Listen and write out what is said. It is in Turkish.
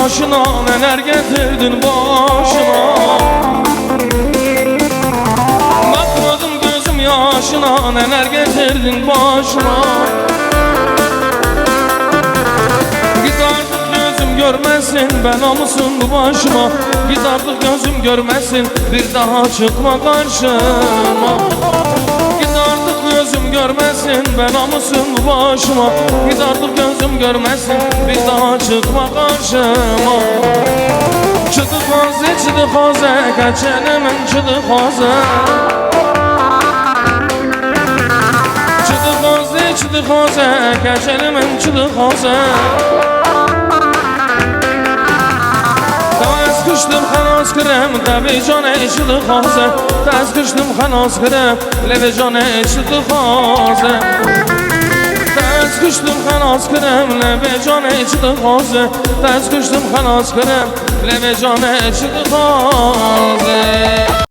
yaşına neler getirdin başıma. Bakmadım gözüm yaşına neler getirdin başıma. Git artık gözüm görmesin belamısın bu başıma. Git artık gözüm görmesin bir daha çıkma karşıma. Git artık gözüm görmesin belamısın bu başıma. Git artık gözüm görmesin bir daha çıkma karşıma. Çıdı xaze, çıdı xaze, keçelimin çıdı xaze. Çıdı xaze, çıdı xaze, keçelimin çıdı xaze. Tez kışdım xanas kirem, levi canı çıdı xaze. Tez kışdım xanas kirem, levi canı çıdı xaze. Tez kışdım xanas kirem, levi canı çıdı xaze. Tez kışdım xanas kirem, levi canı çıdı xaze.